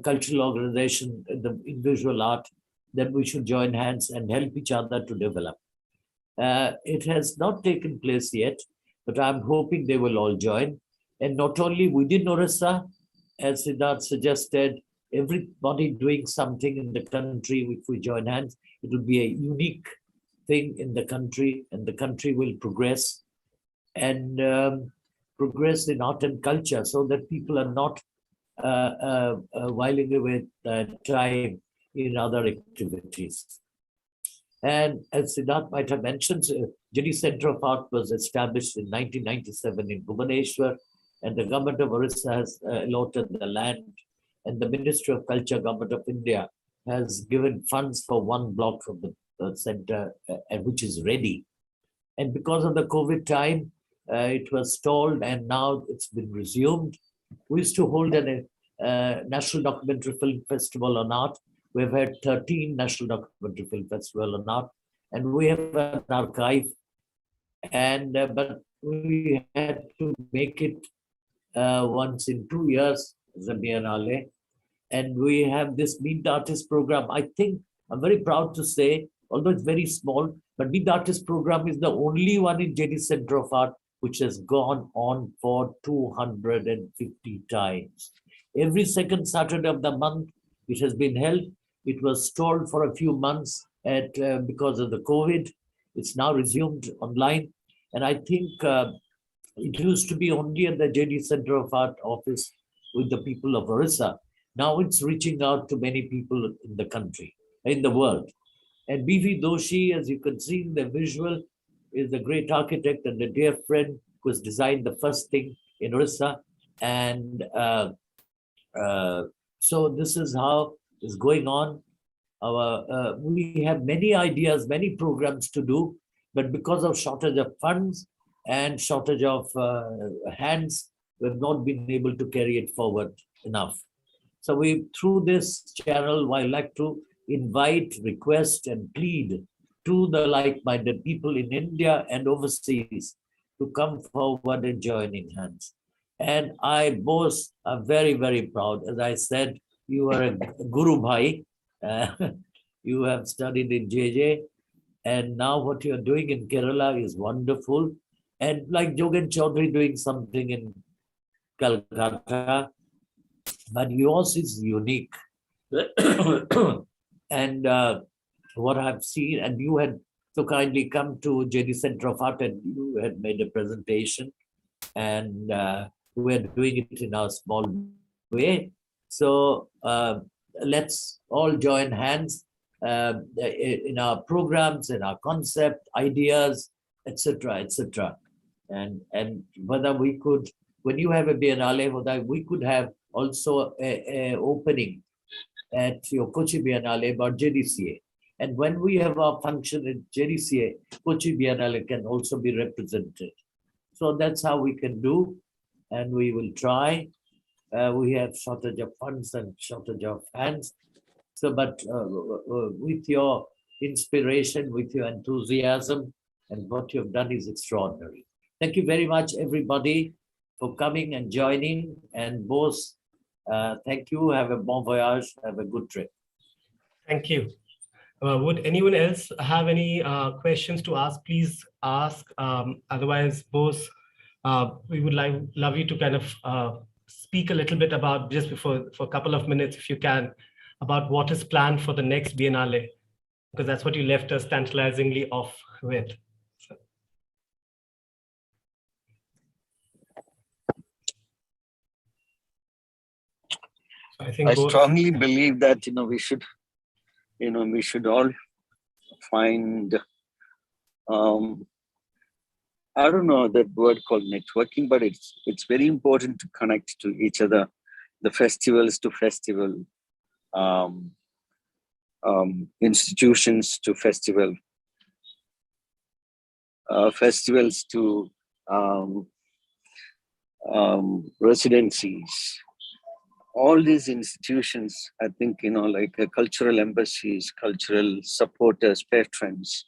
S5: cultural organizations in visual art that we should join hands and help each other to develop. It has not taken place yet, but I'm hoping they will all join. And not only within Orissa, as Siddharth suggested, everybody doing something in the country, if we join hands, it will be a unique thing in the country, and the country will progress and progress in art and culture, so that people are not whiling away time in other activities. And as Siddharth might have mentioned, JD Center of Art was established in 1997 in Bhubaneswar, and the government of Orissa has allotted the land, and the Ministry of Culture, Government of India, has given funds for one block of the center, which is ready. And because of the COVID time, it was stalled, and now it's been resumed. We used to hold a National Documentary Film Festival on Art. We've had 13 National Documentary Film Festival on Art, and we have an archive. And but we had to make it once in 2 years as a Biennale. And we have this Meet the Artist program. I think I'm very proud to say, although it's very small, but Meet the Artist program is the only one in JD Center of Art which has gone on for 250 times. Every second Saturday of the month, it has been held. It was stalled for a few months because of the COVID. It's now resumed online. And I think it used to be only at the JD Center of Art office with the people of Orissa. Now it's reaching out to many people in the country, in the world. And B.V. Doshi, as you can see in the visual, is a great architect and a dear friend who has designed the first thing in Orissa. And so this is how it's going on. We have many ideas, many programs to do, but because of shortage of funds and shortage of hands, we've not been able to carry it forward enough. So through this channel, I like to invite, request, and plead to the like-minded people in India and overseas to come forward and join in hands. And I both are very, very proud. As I said, you are a Guru Bhai. You have studied in JJ, and now what you are doing in Kerala is wonderful. And like Jogen Chaudhary doing something in Calcutta, but yours is unique. And what I've seen, and you had so kindly come to JD Center of Art and you had made a presentation, and we're doing it in our small way. So let's all join hands in our programs, in our concept, ideas, etc., etc. And whether we could, when you have a Biennale, whether we could have also a opening at your Kochi Biennale about JDCA. And when we have our function at JDCA, Kochi Biennale can also be represented. So that's how we can do, and we will try. We have shortage of funds and shortage of hands. So, but with your inspiration, with your enthusiasm, and what you've done is extraordinary. Thank you very much, everybody, for coming and joining. And Bose, thank you. Have a bon voyage. Have a good trip.
S1: Thank you. Would anyone else have any questions to ask? Please ask. Otherwise, Bose, we would love you to kind of speak a little bit about, just for a couple of minutes, if you can, about what is planned for the next Biennale, because that's what you left us tantalizingly off with. So.
S4: I strongly believe that we should all find I don't know that word called networking, but it's very important to connect to each other, the festivals to festival, institutions to festival, festivals to residencies, all these institutions, I think, like cultural embassies, cultural supporters, patrons,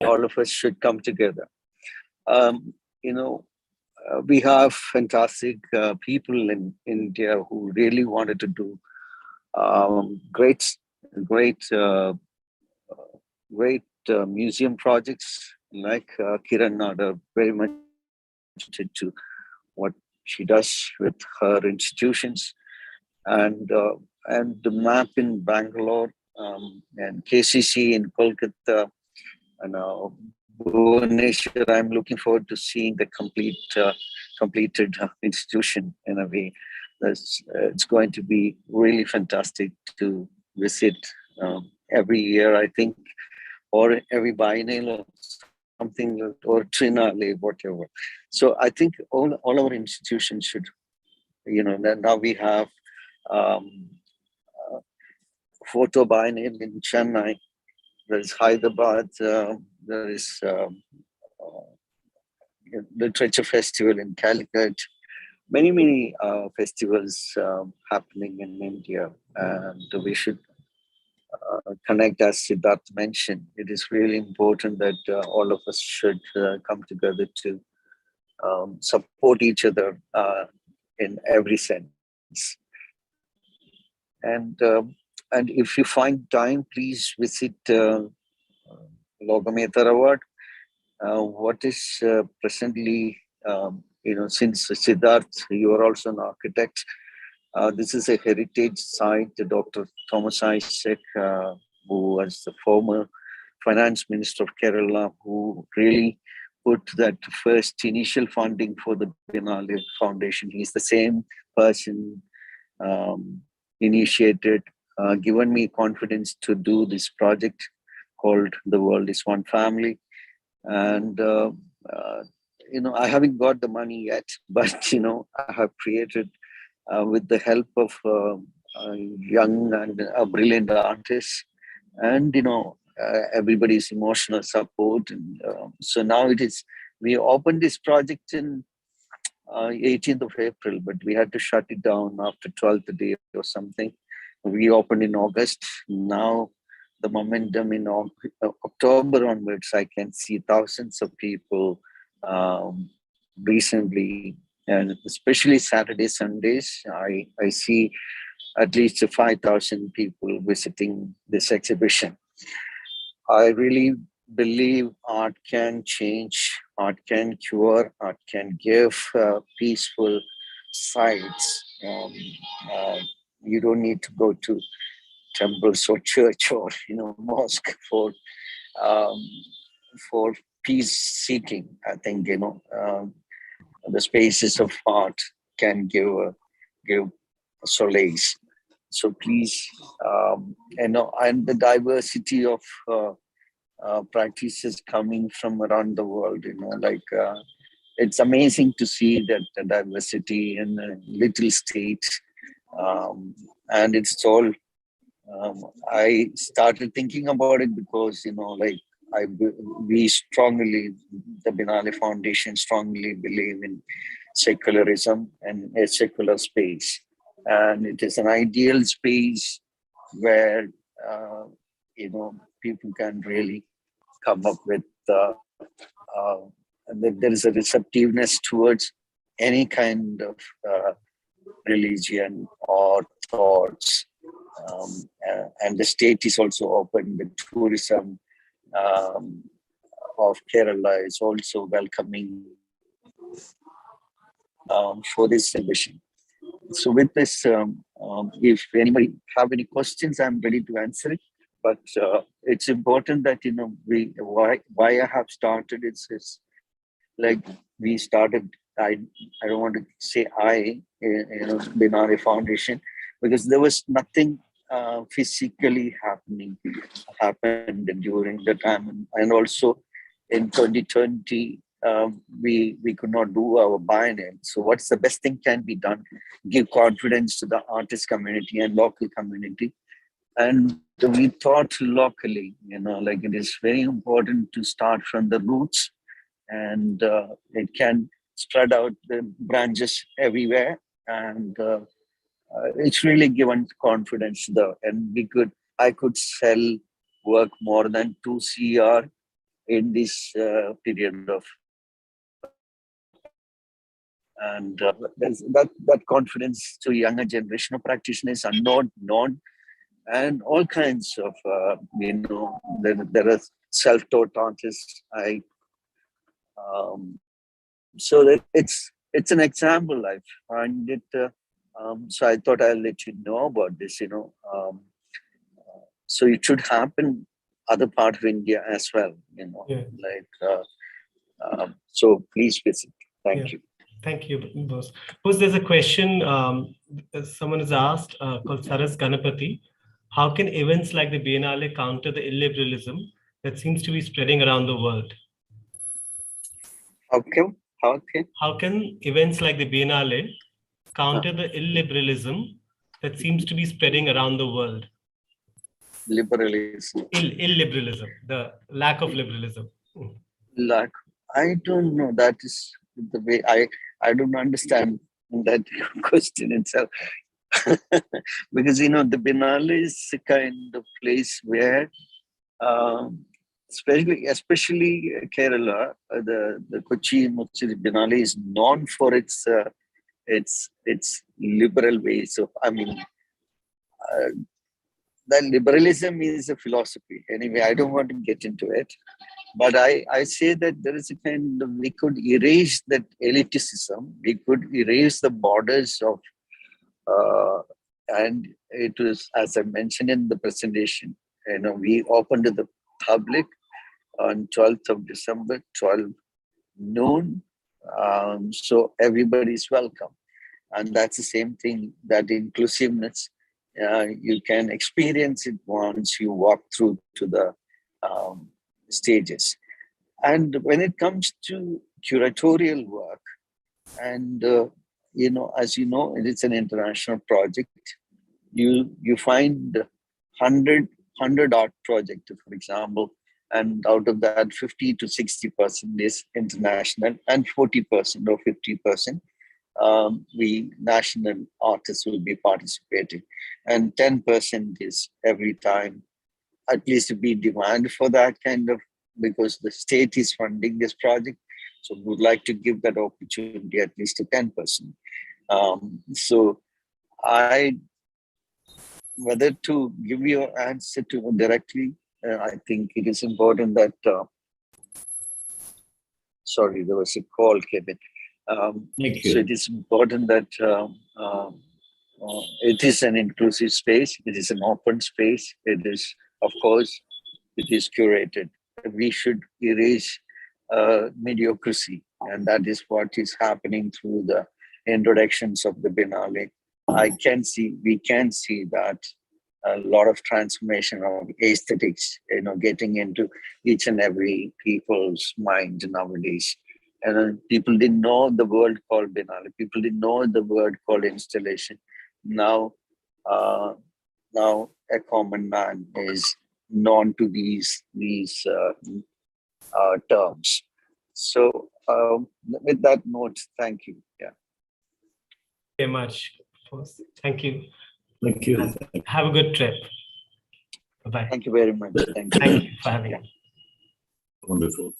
S4: all of us should come together. Um, you know, we have fantastic people in India who really wanted to do great, great, great museum projects like Kiran Nada, very much to what she does with her institutions, and the map in Bangalore, and KCC in Kolkata, and Bhubaneswar. I'm looking forward to seeing the completed institution in a way. It's going to be really fantastic to visit every year, I think, or every biennial or something, or trinale, whatever. So I think all our institutions should, now we have um, photo biennial in Chennai, there is Hyderabad, there is literature festival in Calicut, many festivals happening in India, and we should connect, as Siddharth mentioned. It is really important that all of us should come together to support each other in every sense. And if you find time, please visit Logamether Award. What is presently, since Siddharth, you are also an architect, this is a heritage site. Dr. Thomas Isaac, who was the former finance minister of Kerala, who really put that first initial funding for the Biennale Foundation. He's the same person initiated, given me confidence to do this project called The World is One Family. And, I haven't got the money yet, but, I have created with the help of young and brilliant artists and, everybody's emotional support. And so now we opened this project in 18th of April, but we had to shut it down after 12th day or something. We opened in August. Now the momentum in October onwards, I can see thousands of people recently, and especially Saturday, Sundays, I see at least 5,000 people visiting this exhibition. I really believe art can change, art can cure, art can give peaceful sights. You don't need to go to temples or church or mosque for peace seeking. I think the spaces of art can give solace. So please, and the diversity of practices coming from around the world, it's amazing to see that the diversity in a little state, and it's all. I started thinking about it because we strongly, the Biennale Foundation strongly believe in secularism and a secular space, and it is an ideal space where people can really come up with. There is a receptiveness towards any kind of religion or thoughts, and the state is also open. The tourism of Kerala is also welcoming for this exhibition. So with this, if anybody have any questions, I'm ready to answer it. But it's important that why I have started is like we started. I don't want to say Biennale Foundation, because there was nothing physically happened during the time, and also in 2020 we could not do our biennial. So what's the best thing can be done? Give confidence to the artist community and local community. And we thought locally, it is very important to start from the roots, and it can spread out the branches everywhere, and it's really given confidence though. And I could sell work more than 2 CR in this period of, and there's that confidence to younger generation of practitioners are not known, and all kinds of there are self-taught artists. So that it's an example. I find it. So I thought I'll let you know about this. So it should happen other part of India as well.
S1: Yeah.
S4: So please visit. Thank
S1: Yeah.
S4: you.
S1: Thank you, Bose. Bose, there's a question someone has asked called Saras Ganapati. How can events like the Biennale counter the illiberalism that seems to be spreading around the world?
S4: How
S1: can events like the Biennale counter the illiberalism that seems to be spreading around the world?
S4: Liberalism.
S1: Illiberalism, the lack of liberalism.
S4: I don't know. That is the way I don't understand that question itself. Because the Biennale is a kind of place where especially Kerala, the Kochi-Muziris Biennale is known for its liberal ways of, the liberalism is a philosophy. Anyway, I don't want to get into it. But I say that there is a kind of, we could erase that elitism, we could erase the borders of, and it was, as I mentioned in the presentation, we opened to the public on 12th of December, 12 noon. So everybody is welcome. And that's the same thing, that inclusiveness, you can experience it once you walk through to the stages. And when it comes to curatorial work, and as you know, it is an international project. You find 100 art projects, for example, and out of that 50 to 60% is international, and 40% or 50% we national artists will be participating, and 10% is every time, at least to be demand for that kind of, because the state is funding this project, so we would like to give that opportunity at least to 10%. So whether to give your answer to directly, I think it is important that sorry, there was a call, Kevin.
S5: Thank you.
S4: So it is important that it is an inclusive space. It is an open space. It is, of course, it is curated. We should erase mediocrity, and that is what is happening through the introductions of the Biennale. We can see that a lot of transformation of aesthetics, getting into each and every people's mind nowadays. And people didn't know the word called Biennale. People didn't know the word called installation. Now a common man is known to these terms. So with that note, thank you. Yeah.
S1: Very much. Thank you.
S5: Thank you.
S1: And have a good trip. Bye-bye.
S4: Thank you very much. Thank you.
S1: Thank you for having me.
S5: Wonderful.